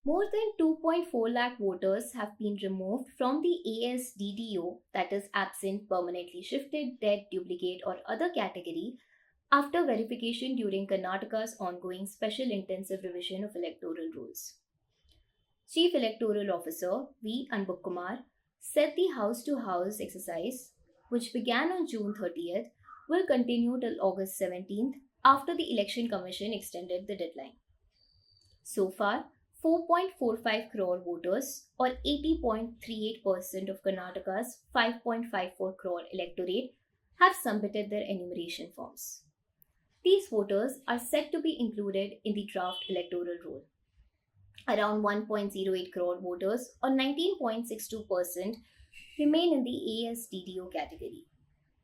More than 2.4 lakh voters have been removed from the ASDDO, that is absent, permanently shifted, dead, duplicate, or other category after verification during Karnataka's ongoing special intensive revision of electoral rules. Chief Electoral Officer V. Anbukkumar said the house to house exercise, which began on June 30th, will continue till August 17th after the Election Commission extended the deadline. So far, 4.45 crore voters, or 80.38% of Karnataka's 5.54 crore electorate, have submitted their enumeration forms. These voters are set to be included in the draft electoral roll. Around 1.08 crore voters, or 19.62%, remain in the ASDDO category.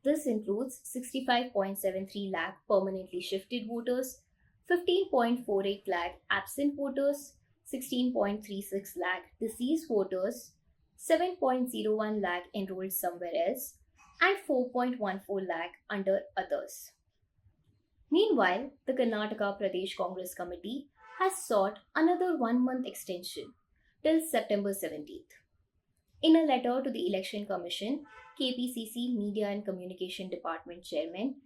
This includes 65.73 lakh permanently shifted voters, 15.48 lakh absent voters, 16.36 lakh deceased voters, 7.01 lakh enrolled somewhere else, and 4.14 lakh under others. Meanwhile, the Karnataka Pradesh Congress Committee has sought another 1 month extension till September 17th. In a letter to the Election Commission, KPCC Media and Communication Department Chairman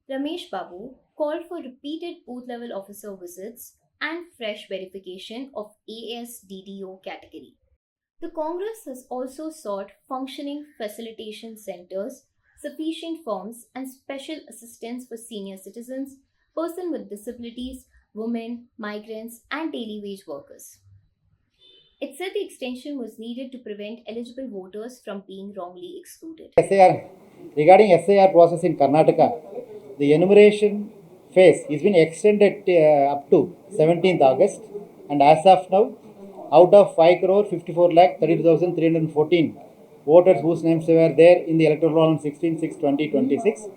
Ramesh Babu called for repeated booth level officer visits and fresh verification of ASDDO category. The Congress has also sought functioning facilitation centers, sufficient forms, and special assistance for senior citizens, persons with disabilities, women, migrants, and daily wage workers. It said the extension was needed to prevent eligible voters from being wrongly excluded. SAR, regarding SAR process in Karnataka, the enumeration phase is been extended up to 17th August, and as of now, out of 5 crore 54 lakh 32,314 voters whose names were there in the electoral roll on 16/6/2026,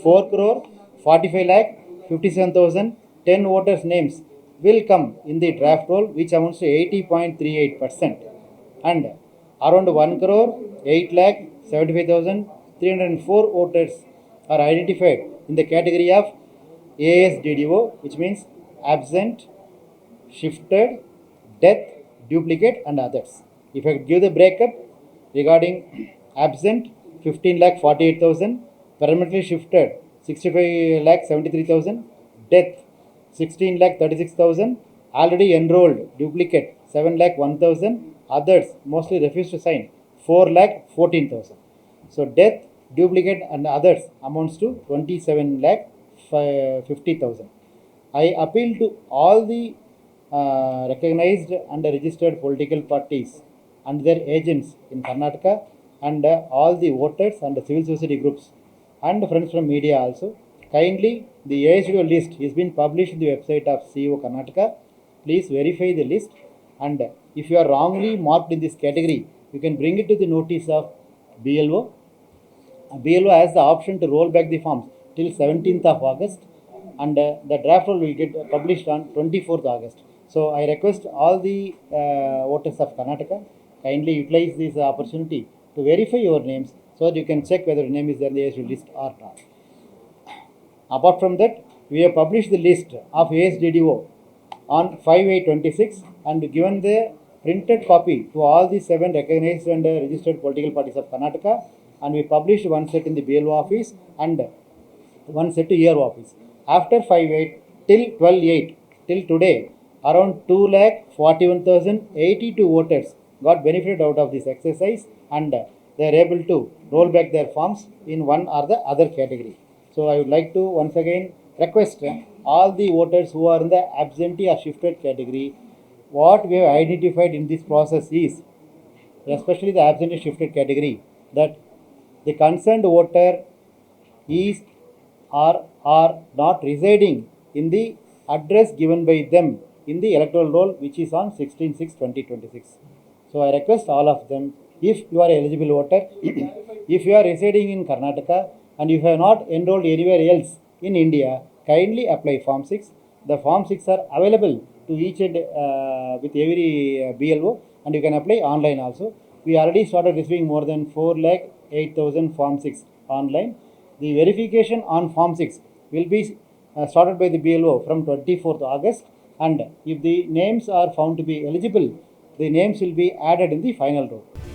4 crore 45 lakh 57,010 voters' names will come in the draft roll, which amounts to 80.38%, and around 1 crore 8 lakh 75,304 voters are identified in the category of ASDDO, which means absent, shifted, death, duplicate, and others. If I give the breakup regarding absent, 15 lakh 48,000, permanently shifted 65 lakh 73,000, death 16 lakh 36,000, already enrolled duplicate 7 lakh 1,000, others mostly refused to sign 4 lakh 14,000. So death, duplicate, and others amounts to 27 lakh 50,000. I appeal to all the recognized and registered political parties and their agents in Karnataka, and all the voters and the civil society groups and friends from media also. Kindly, the ASDO list is been published in the website of CEO Karnataka. Please verify the list, and if you are wrongly marked in this category, you can bring it to the notice of BLO. BLO has the option to roll back the forms till 17th of August, and the draft roll will get published on 24th August. So I request all the voters of Karnataka, kindly utilize this opportunity to verify your names so that you can check whether your name is there in the ASDO list or not. Apart from that, we have published the list of ASDDO on 5/8/26 and given the printed copy to all the 7 recognized and registered political parties of Karnataka, and we published one set in the BLO office and one set to ERO office. After 5/8 till 12/8 till today, around 2,41,082 voters got benefited out of this exercise, and they are able to roll back their forms in one or the other category. So I would like to once again request all the voters who are in the absentee or shifted category, what we have identified in this process is, especially the absentee shifted category, that the concerned voter is or are not residing in the address given by them in the electoral roll, which is on 16/6/2026. So I request all of them, if you are eligible voter, if you are residing in Karnataka and you have not enrolled anywhere else in India, kindly apply Form 6. The Form 6 are available to each and with every BLO, and you can apply online also. We already started receiving more than 4,08,000 Form 6 online. The verification on Form 6 will be started by the BLO from 24th August, and if the names are found to be eligible, the names will be added in the final row.